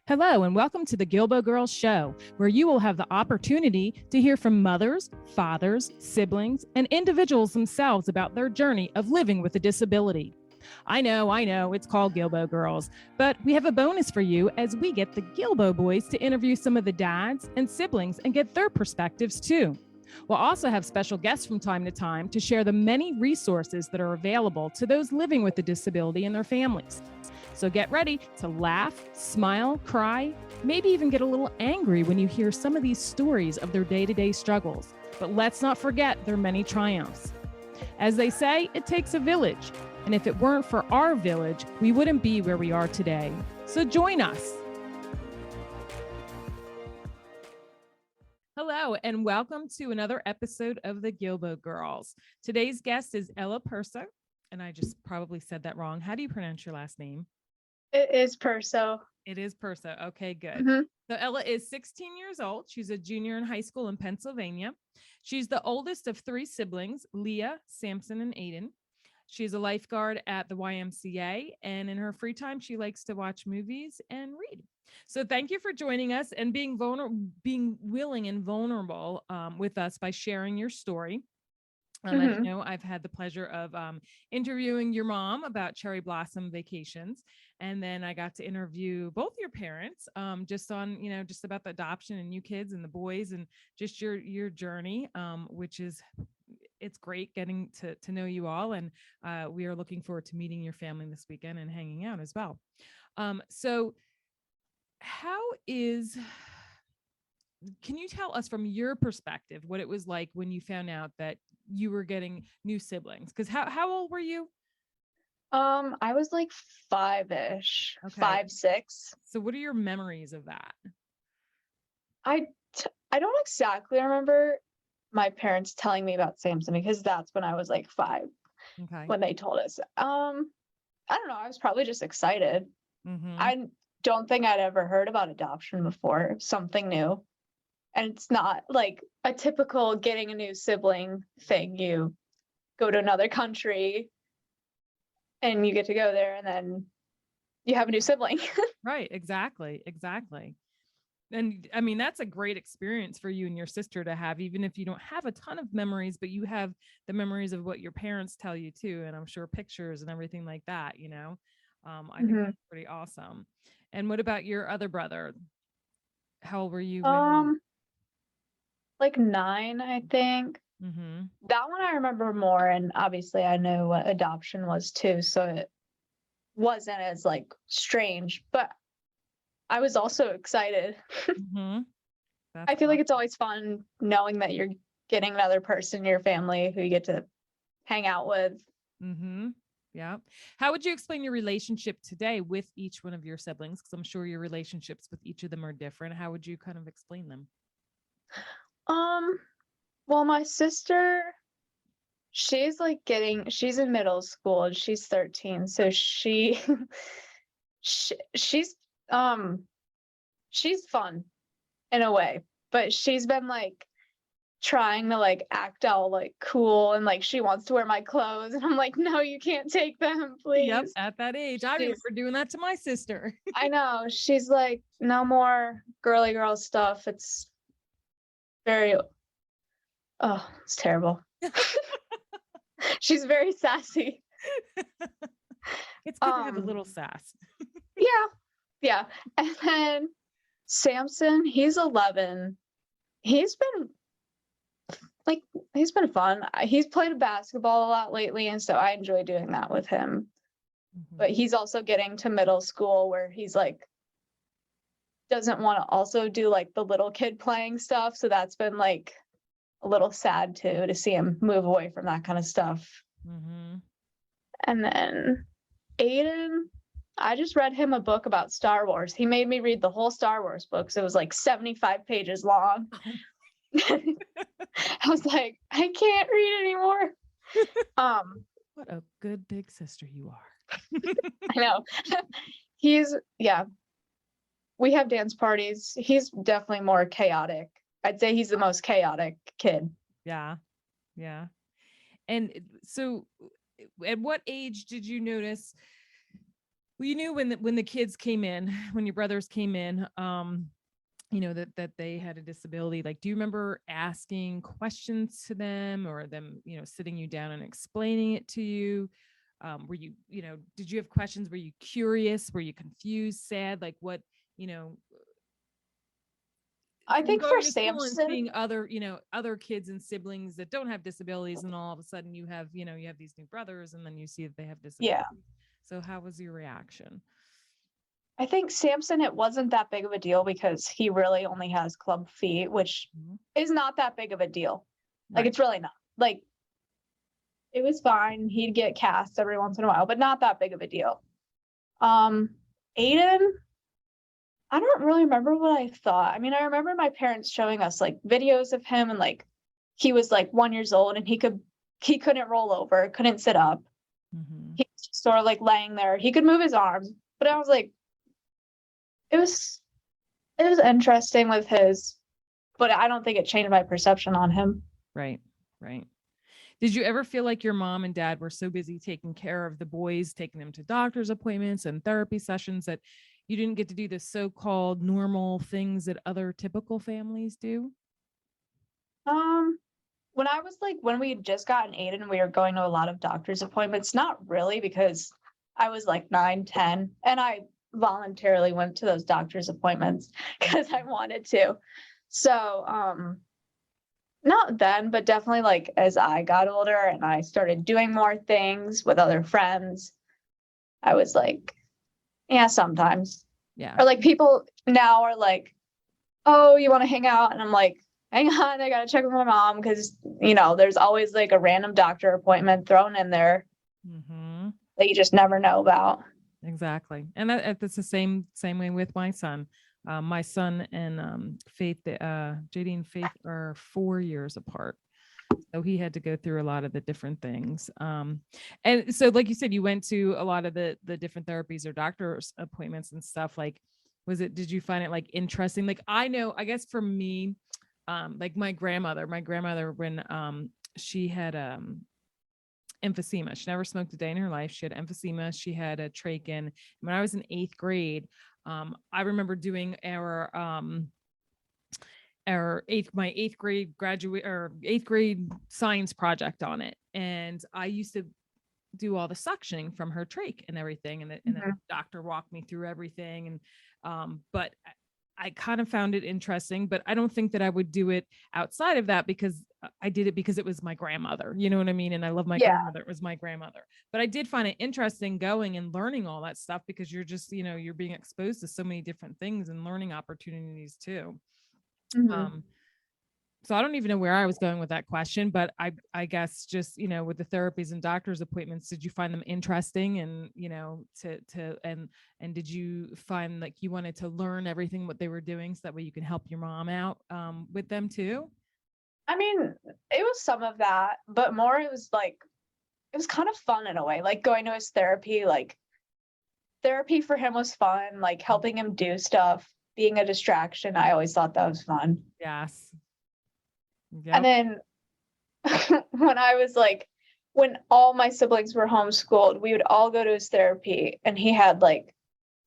Hello, and welcome to the Guilbault Girls Show, where you will have the opportunity to hear from mothers, fathers, siblings, and individuals themselves about their journey of living with a disability. I know, it's called Guilbault Girls, but we have a bonus for you as we get the Guilbault boys to interview some of the dads and siblings and get their perspectives too. We'll also have special guests from time to time to share the many resources that are available to those living with a disability and their families. So get ready to laugh, smile, cry, maybe even get a little angry when you hear some of these stories of their day-to-day struggles. But let's not forget their many triumphs. As they say, it takes a village. And if it weren't for our village, we wouldn't be where we are today. So join us. Hello, and welcome to another episode of the Guilbault Girls. Today's guest is Ella Perso, and I just probably said that wrong. How do you pronounce your last name? It is Perso. It is Perso. Okay, good. Mm-hmm. So Ella is 16 years old. She's a junior in high school in Pennsylvania. She's the oldest of three siblings, Leah, Samson, and Aiden. She's a lifeguard at the YMCA, and in her free time, she likes to watch movies and read. So thank you for joining us and being willing and vulnerable with us by sharing your story. And as you know, I've had the pleasure of interviewing your mom about cherry blossom vacations. And then I got to interview both your parents just on, just about the adoption and you kids and the boys and just your journey, which is, it's great getting to know you all. And we are looking forward to meeting your family this weekend and hanging out as well. So can you tell us from your perspective what it was like when you found out that you were getting new siblings? Because how old were you? I was like 5-ish, Okay. 5, 6. So what are your memories of that? I don't exactly remember my parents telling me about Samson because that's when I was like 5 when they told us. I don't know. I was probably just excited. Mm-hmm. I don't think I'd ever heard about adoption before, something new. And it's not like a typical getting a new sibling thing. You go to another country and you get to go there and then you have a new sibling. Right. Exactly. And I mean, that's a great experience for you and your sister to have, even if you don't have a ton of memories, but you have the memories of what your parents tell you too. And I'm sure pictures and everything like that, I think that's pretty awesome. And what about your other brother? How old were you? Like 9, I think. Mm-hmm. That one I remember more, and obviously I know what adoption was too, so it wasn't as like strange, but I was also excited. Mm-hmm. I feel like it's always fun knowing that you're getting another person in your family who you get to hang out with. Mm-hmm. Yeah. How would you explain your relationship today with each one of your siblings? Because I'm sure your relationships with each of them are different. How would you kind of explain them? Well, my sister, she's in middle school and she's 13, so she's fun in a way, but she's been like trying to like act all like cool and like she wants to wear my clothes and I'm like, no, you can't take them, please. Yep, at that age. I remember doing that to my sister. I know. She's like, no more girly girl stuff. It's very it's terrible. She's very sassy. It's good to have a little sass. Yeah. And then Samson, he's 11. He's been fun. He's played basketball a lot lately, and so I enjoy doing that with him. Mm-hmm. But he's also getting to middle school where he's like doesn't want to also do like the little kid playing stuff. So that's been like a little sad too, to see him move away from that kind of stuff. Mm-hmm. And then Aiden, I just read him a book about Star Wars. He made me read the whole Star Wars book. So it was like 75 pages long. I was like, I can't read anymore. What a good big sister you are. I know. We have dance parties. He's definitely more chaotic. I'd say he's the most chaotic kid. Yeah. And so at what age did you notice Well, you knew when the kids came in, when your brothers came in, that they had a disability. Like, do you remember asking questions to them, or them, sitting you down and explaining it to you? Were you, did you have questions? Were you curious? Were you confused, sad? Like what, I from think for going to school and Samson, seeing other kids and siblings that don't have disabilities, and all of a sudden you have these new brothers, and then you see that they have yeah, disabilities. So how was your reaction? I think Samson, it wasn't that big of a deal because he really only has club feet, which Mhm. is not that big of a deal. Like, Right. it's really not. Like, it was fine. He'd get cast every once in a while, but not that big of a deal. Aiden, I don't really remember what I thought. I mean, I remember my parents showing us like videos of him, and like he was like 1 year old and he couldn't roll over, couldn't sit up. Mhm. He was just sort of like laying there. He could move his arms, but I was like, it was interesting with his, but I don't think it changed my perception on him. Right. Right. Did you ever feel like your mom and dad were so busy taking care of the boys, taking them to doctor's appointments and therapy sessions, that you didn't get to do the so-called normal things that other typical families do? Um, when I was like, when we had just gotten Aiden, we were going to a lot of doctor's appointments. Not really, because I was like 9, 10, and I voluntarily went to those doctor's appointments because I wanted to. So, not then, but definitely like as I got older and I started doing more things with other friends, I was like, yeah, sometimes. Yeah. Or like people now are like, oh, you want to hang out? And I'm like, hang on, I gotta check with my mom, because there's always like a random doctor appointment thrown in there Mm-hmm. that you just never know about. Exactly. And that's the same way with my son. My son and Faith, JD and Faith are 4 years apart. So he had to go through a lot of the different things. And so, like you said, you went to a lot of the different therapies or doctor's appointments and stuff. Like, did you find it like interesting? Like, I know, I guess for me, like my grandmother, when she had emphysema. She never smoked a day in her life. She had emphysema. She had a trachea. When I was in 8th grade, I remember doing my eighth grade graduate or 8th grade science project on it. And I used to do all the suctioning from her trach and everything. And the doctor walked me through everything. And, but I kind of found it interesting, but I don't think that I would do it outside of that, because I did it because it was my grandmother, you know what I mean? And I love my grandmother. It was my grandmother, but I did find it interesting going and learning all that stuff, because you're just, you're being exposed to so many different things and learning opportunities too. Um, so I don't even know where I was going with that question, but I guess just, with the therapies and doctor's appointments, did you find them interesting? And, and did you find like you wanted to learn everything what they were doing, so that way you can help your mom out with them too? I mean, it was some of that, but more it was kind of fun in a way, like going to his therapy. Like, therapy for him was fun, like helping him do stuff, being a distraction. I always thought that was fun. Yes. And then when I was like, when all my siblings were homeschooled, we would all go to his therapy, and he had like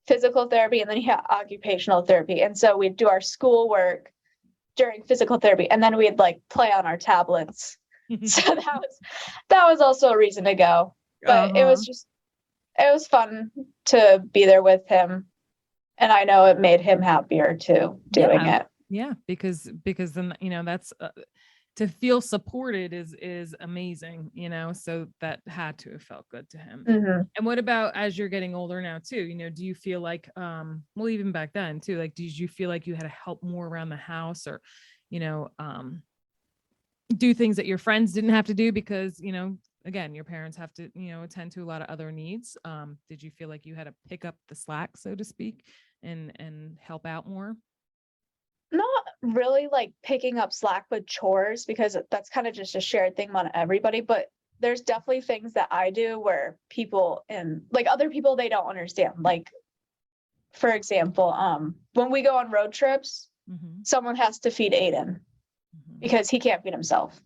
physical therapy, and then he had occupational therapy. And so we'd do our schoolwork during physical therapy, and then we'd like play on our tablets. So that was also a reason to go. But it was fun to be there with him. And I know it made him happier too, doing it. Yeah, because then, that's to feel supported is amazing, so that had to have felt good to him. And what about as you're getting older now too, do you feel like, well, even back then too, like, did you feel like you had to help more around the house, or, do things that your friends didn't have to do because, again, your parents have to, attend to a lot of other needs? Did you feel like you had to pick up the slack, so to speak, and help out more? Not really like picking up slack with chores, because that's kind of just a shared thing among everybody, but there's definitely things that I do where people and like other people, they don't understand. Like, for example, when we go on road trips, someone has to feed Aiden because he can't feed himself.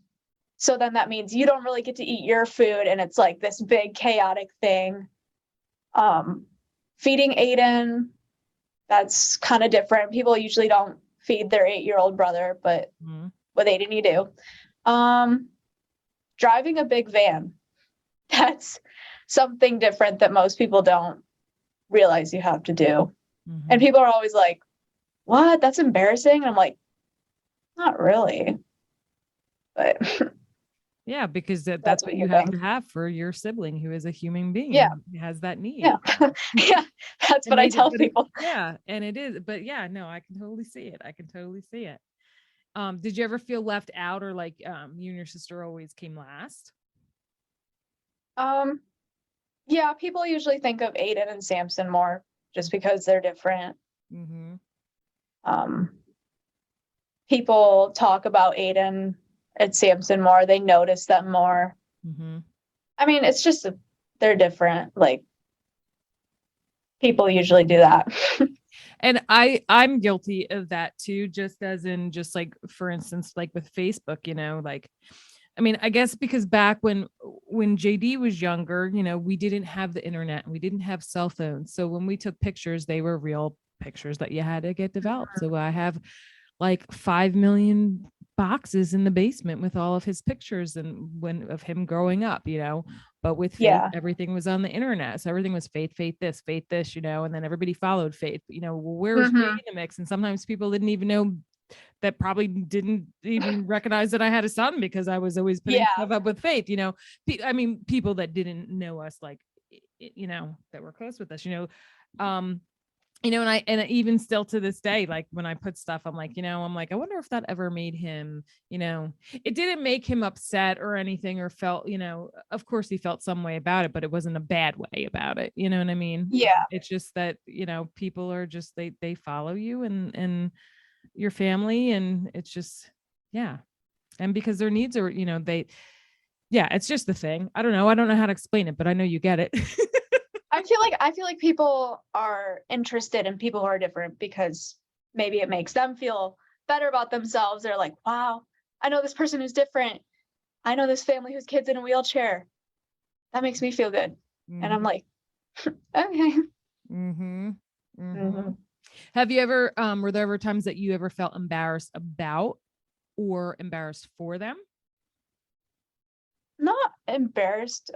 So then that means you don't really get to eat your food, and it's like this big chaotic thing. feeding Aiden, that's kind of different. People usually don't feed their 8-year-old brother, but with Aiden you do. Driving a big van, that's something different that most people don't realize you have to do. And people are always like, what? That's embarrassing. And I'm like, not really. But yeah, because that's what you have to have for your sibling who is a human being. Yeah. He has that need. Yeah. Yeah. That's what I tell people. Yeah. And it is, but yeah, no, I can totally see it. I can totally see it. Did you ever feel left out, or like, you and your sister always came last? Yeah, people usually think of Aiden and Samson more just because they're different. People talk about Aiden and Samson more. They notice them more. I mean, it's just they're different. Like, people usually do that. And I'm guilty of that too, just as in, just like, for instance, like with Facebook, you know, like, I mean, I guess because back when JD was younger, you know, we didn't have the internet, we didn't have cell phones. So when we took pictures, they were real pictures that you had to get developed. So I have like 5 million boxes in the basement with all of his pictures and of him growing up, you know. But with Faith, everything was on the internet. So everything was Faith this, you know, and then everybody followed Faith, you know. Well, where was Faith in the mix? And sometimes people didn't even know, that probably didn't even recognize that I had a son, because I was always putting stuff up with Faith, you know. I mean, people that didn't know us, like, you know, that were close with us, you know. You know, and even still to this day, like when I put stuff, I'm like, you know, I wonder if that ever made him, you know, it didn't make him upset or anything, or felt, you know, of course he felt some way about it, but it wasn't a bad way about it. You know what I mean? Yeah. It's just that, you know, people are just, they follow you and your family, and it's just, yeah. And because their needs are, you know, it's just the thing. I don't know how to explain it, but I know you get it. I feel like people are interested in people who are different because maybe it makes them feel better about themselves. They're like, wow, I know this person who's different. I know this family whose kid's in a wheelchair. That makes me feel good. And I'm like, okay. Have you ever, were there ever times that you ever felt embarrassed about or embarrassed for them? Not embarrassed.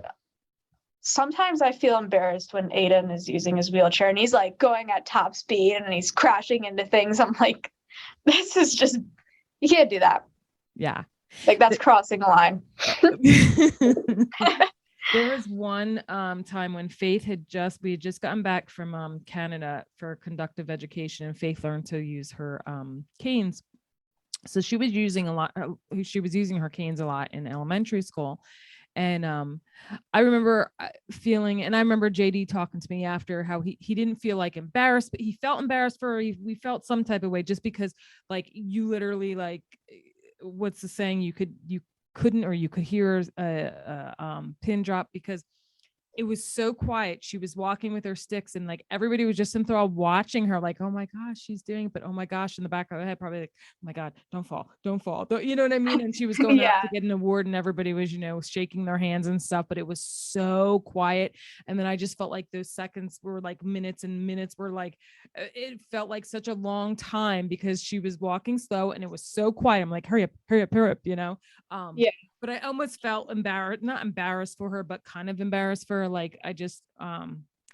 Sometimes I feel embarrassed when Aiden is using his wheelchair and he's like going at top speed and he's crashing into things. I'm like, this is just, you can't do that. Yeah. Like, that's crossing a line. There was one time when Faith we had just gotten back from Canada for conductive education, and Faith learned to use her canes. So she was using her canes a lot in elementary school. And I remember feeling, and I remember JD talking to me after, how he didn't feel like embarrassed, but he felt embarrassed for her. We felt some type of way, just because, like, you literally, like, what's the saying? You could hear a pin drop, because it was so quiet. She was walking with her sticks, and like everybody was just enthralled watching her, like, oh my gosh, she's doing it. But oh my gosh, in the back of her head, probably like, oh my God, don't fall. You know what I mean? And she was going up to get an award, and everybody was, you know, shaking their hands and stuff, but it was so quiet. And then I just felt like those seconds were like minutes, and minutes were like, it felt like such a long time, because she was walking slow and it was so quiet. I'm like, hurry up, you know? But I almost felt not embarrassed for her, but kind of embarrassed for her. Like, I just, I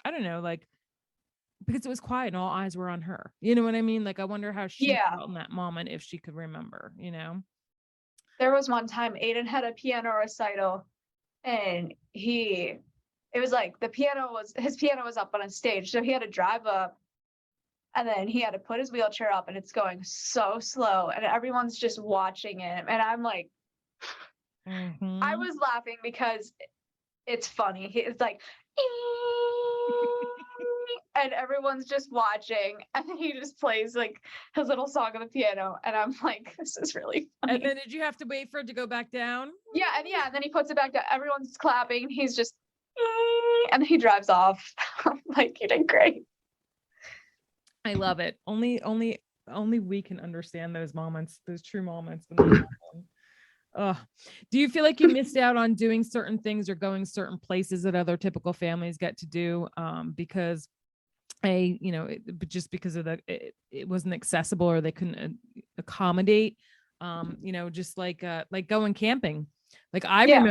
don't know, like, because it was quiet and all eyes were on her. You know what I mean? Like, I wonder how she felt in that moment, if she could remember, you know? There was one time Aiden had a piano recital, and it was like his piano was up on a stage. So he had to drive up, and then he had to put his wheelchair up, and it's going so slow, and everyone's just watching him. And I'm like, I was laughing because it's funny. It's like, and everyone's just watching, and then he just plays like his little song on the piano, and I'm like, this is really funny. And then did you have to wait for it to go back down? And then he puts it back down. Everyone's clapping. He's just, and then he drives off. I'm like, you did great. I love it. Only we can understand those moments, those true moments. Do you feel like you missed out on doing certain things or going certain places that other typical families get to do? Because but just because of it wasn't accessible, or they couldn't accommodate, just like going camping. Like Yeah.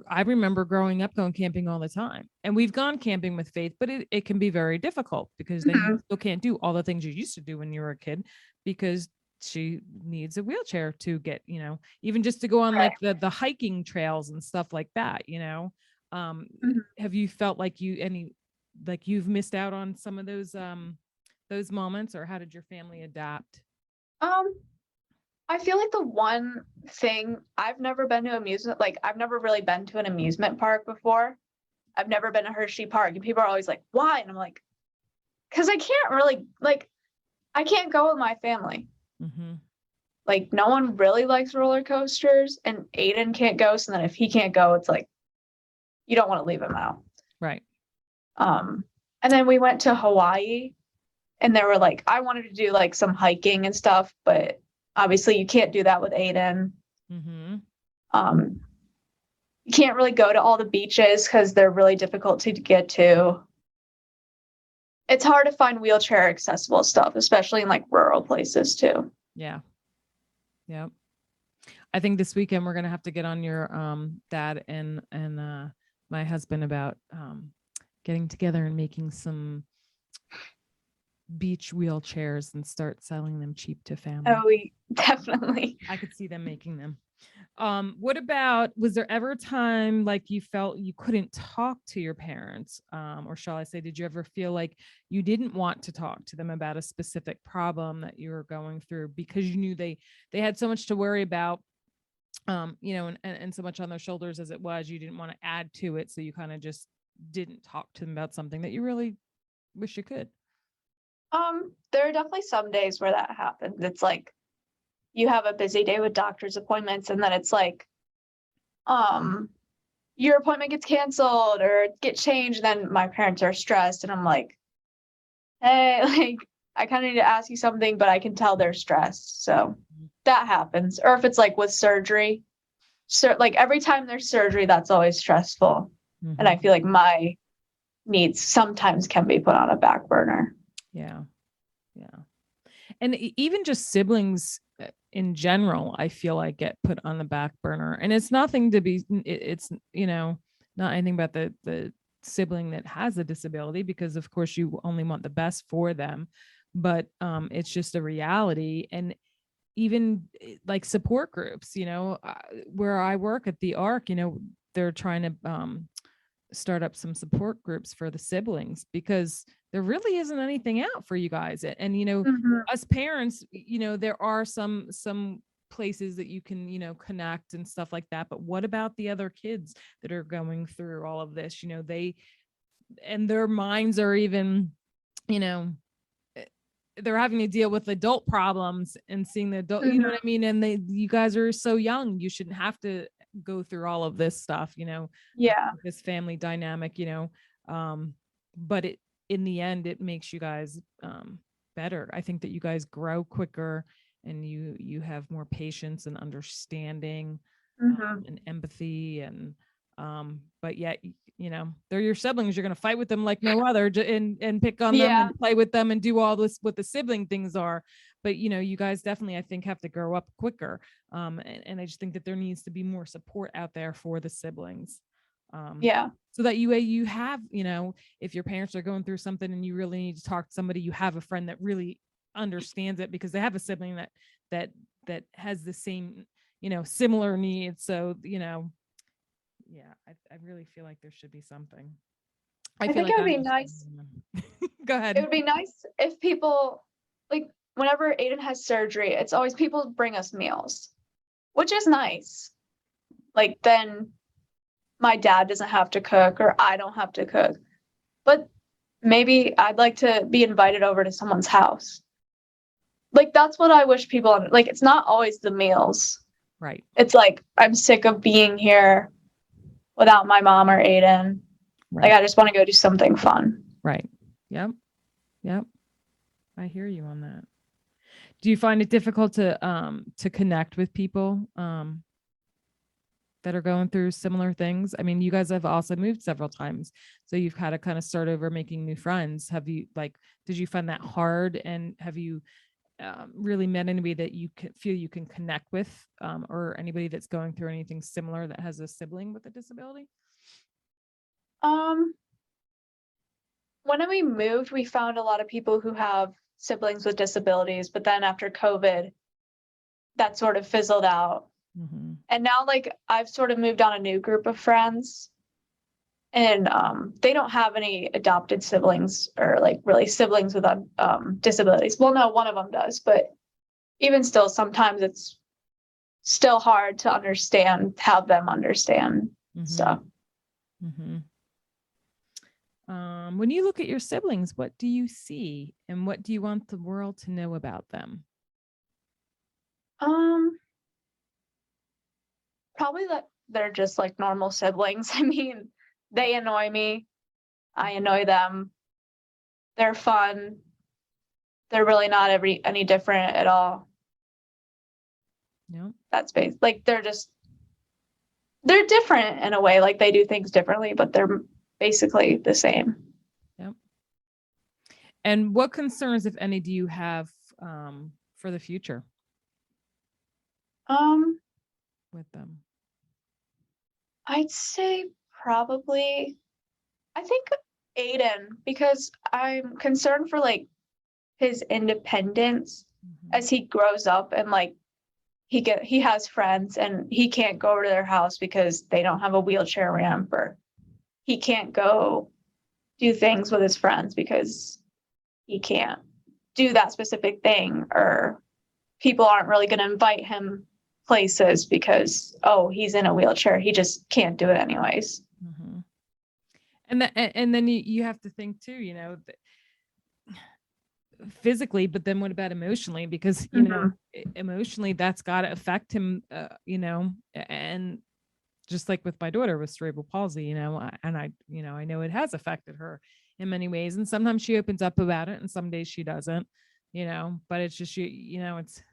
I remember growing up going camping all the time, and we've gone camping with Faith, but it can be very difficult because then you Mhm. still can't do all the things you used to do when you were a kid, because she needs a wheelchair to get, even just to go on Right. like the hiking trails and stuff like that. Um, Mhm. have you felt like you've missed out on some of those moments, or how did your family adapt? Um, I feel like the one thing I've never been to amusement, like I've never really been to an amusement park before. I've never been to Hershey Park, and people are always like, "Why?" And I'm like, "Cause I can't really like I can't go with my family. Mm-hmm. Like no one really likes roller coasters, and Aiden can't go. So then if he can't go, it's like you don't want to leave him out." Right. Um, and then we went to Hawaii, and they were like, I wanted to do like some hiking and stuff, but obviously you can't do that with Aiden. Mm-hmm. Um, you can't really go to all the beaches because they're really difficult to get to. It's hard to find wheelchair accessible stuff, especially in like rural places too. Yeah. Yep. I think this weekend we're gonna have to get on your dad and my husband about getting together and making some beach wheelchairs and start selling them cheap to family. Oh, we definitely. I could see them making them. What about, was there ever a time like you felt you couldn't talk to your parents? Or shall I say, did you ever feel like you didn't want to talk to them about a specific problem that you were going through because you knew they had so much to worry about, and so much on their shoulders as it was, you didn't want to add to it. So you kind of just didn't talk to them about something that you really wish you could. There are definitely some days where that happens. It's like you have a busy day with doctor's appointments, and then it's like, um, your appointment gets canceled or get changed. Then my parents are stressed, and I'm like, hey, like I kind of need to ask you something, but I can tell they're stressed. So that happens. Or if it's like with surgery, like every time there's surgery, that's always stressful. And I Mm-hmm. feel like my needs sometimes can be put on a back burner. Yeah. Yeah. And even just siblings in general, I feel like get put on the back burner, and it's nothing to be, it's, not anything about the sibling that has a disability, because of course you only want the best for them, but it's just a reality. And even like support groups, where I work at the Arc, they're trying to start up some support groups for the siblings, because there really isn't anything out for you guys. And Mhm. us parents, there are some places that you can, connect and stuff like that. But what about the other kids that are going through all of this? And their minds are even, you know, eh, they're having to deal with adult problems and seeing the adult, you know Mhm. what I mean? And you guys are so young, you shouldn't have to go through all of this stuff, Yeah. this family dynamic, but in the end, it makes you guys better. I think that you guys grow quicker, and you have more patience and understanding, Mhm. and empathy, and but yet, they're your siblings. You're going to fight with them like no other, and pick on them Yeah. and play with them and do all this what the sibling things are. But you guys definitely, I think, have to grow up quicker. And I just think that there needs to be more support out there for the siblings, Yeah. so that you have, if your parents are going through something and you really need to talk to somebody, you have a friend that really understands it, because they have a sibling that has the same, similar needs. So, yeah, I really feel like there should be something. I I feel think like it would I'm be just nice. go It ahead. would be nice if people like whenever Aiden has surgery, it's always people bring us meals, which is nice. Like then my dad doesn't have to cook or I don't have to cook. But maybe I'd like to be invited over to someone's house. Like that's what I wish people like it's not always the meals. Right. It's like I'm sick of being here without my mom or Aiden. Like Right. I just want to go do something fun. Right. Yep. Yep. I hear you on that. Do you find it difficult to connect with people? that are going through similar things? I mean, you guys have also moved several times, so you've had to kind of start over making new friends. Have you did you find that hard? And have you really met anybody that you feel you can connect with, or anybody that's going through anything similar that has a sibling with a disability? Um, when we moved, we found a lot of people who have siblings with disabilities, but then after COVID, that sort of fizzled out. Mm-hmm. And now, like, I've sort of moved on a new group of friends, and they don't have any adopted siblings or like really siblings with disabilities. Well, no, one of them does, but even still, sometimes it's still hard to have them understand stuff. Mm-hmm. When you look at your siblings, what do you see, and what do you want the world to know about them? Probably that they're just like normal siblings. I mean, they annoy me. I annoy them. They're fun. They're really not any different at all. Yeah. That's like they're different in a way. Like they do things differently, but they're basically the same. Yep. And what concerns, if any, do you have for the future with them? I'd say probably, I think Aiden, because I'm concerned for like his independence as he grows up, and like he has friends and he can't go over to their house because they don't have a wheelchair ramp, or he can't go do things with his friends because he can't do that specific thing, or people aren't really going to invite him places because, oh, he's in a wheelchair, he just can't do it anyways. Mm-hmm. And then you have to think too, you know, physically, but then what about emotionally? Because you know, emotionally that's got to affect him, you know. And just like with my daughter with cerebral palsy, you know, and I know it has affected her in many ways, and sometimes she opens up about it and some days she doesn't, you know. But it's just, you know, it's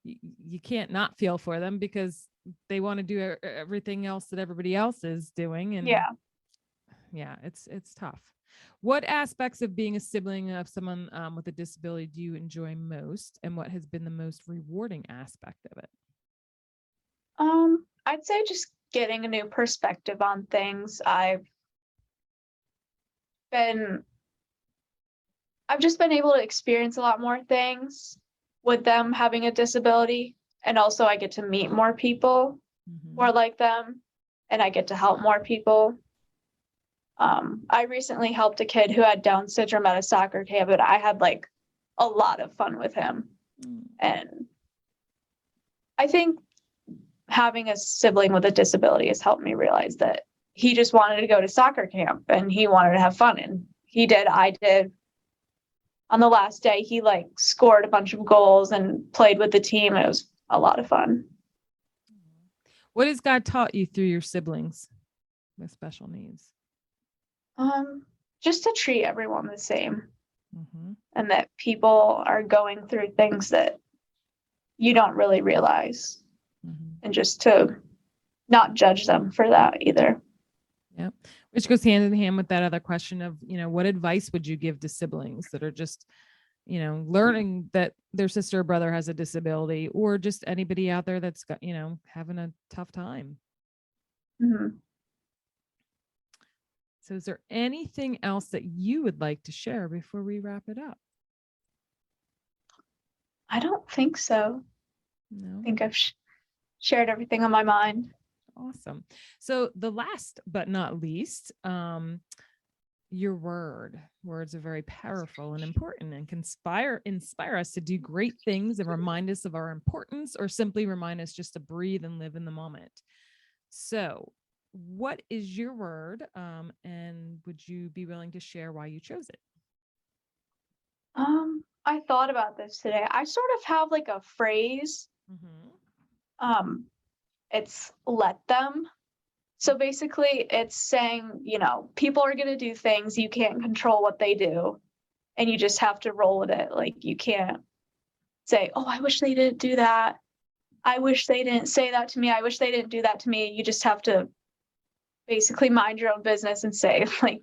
you can't not feel for them because they want to do everything else that everybody else is doing. And yeah, it's tough. What aspects of being a sibling of someone with a disability do you enjoy most, and what has been the most rewarding aspect of it? I'd say just getting a new perspective on things. I've just been able to experience a lot more things with them having a disability, and also I get to meet more people who are like them, and I get to help more people. I recently helped a kid who had Down syndrome at a soccer camp, and I had like a lot of fun with him. And I think having a sibling with a disability has helped me realize that he just wanted to go to soccer camp and he wanted to have fun, and he did. I did. On the last day, he like scored a bunch of goals and played with the team. It was a lot of fun. What has God taught you through your siblings with special needs? Just to treat everyone the same, and that people are going through things that you don't really realize, and just to not judge them for that either. Yeah, which goes hand in hand with that other question of, you know, what advice would you give to siblings that are just, you know, learning that their sister or brother has a disability, or just anybody out there that's got, you know, having a tough time? So is there anything else that you would like to share before we wrap it up? I don't think so. No. I think I've shared everything on my mind. Awesome. So the last but not least, your words are very powerful and important, and can inspire us to do great things and remind us of our importance, or simply remind us just to breathe and live in the moment. So what is your word, and would you be willing to share why you chose it? I thought about this today. I sort of have like a phrase. It's let them. So basically it's saying, you know, people are going to do things, you can't control what they do, and you just have to roll with it. Like you can't say, oh, I wish they didn't do that. I wish they didn't say that to me. I wish they didn't do that to me. You just have to basically mind your own business and say, like,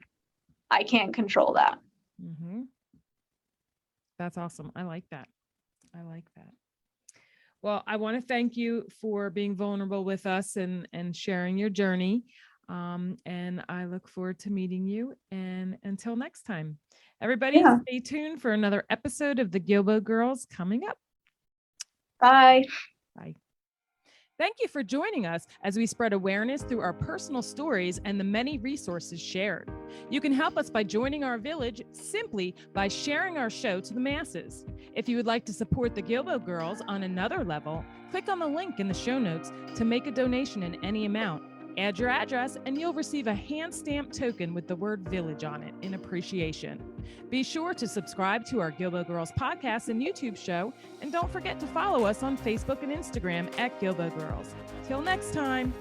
I can't control that. Mm-hmm. That's awesome. I like that. Well, I want to thank you for being vulnerable with us and sharing your journey. And I look forward to meeting you. And until next time, everybody, stay tuned for another episode of the Guilbault Girls coming up. Bye. Bye. Thank you for joining us as we spread awareness through our personal stories and the many resources shared. You can help us by joining our village simply by sharing our show to the masses. If you would like to support the Guilbault Girls on another level, click on the link in the show notes to make a donation in any amount. Add your address and you'll receive a hand-stamped token with the word village on it in appreciation. Be sure to subscribe to our Guilbault Girls podcast and YouTube show, and don't forget to follow us on Facebook and Instagram at Guilbault Girls. Till next time.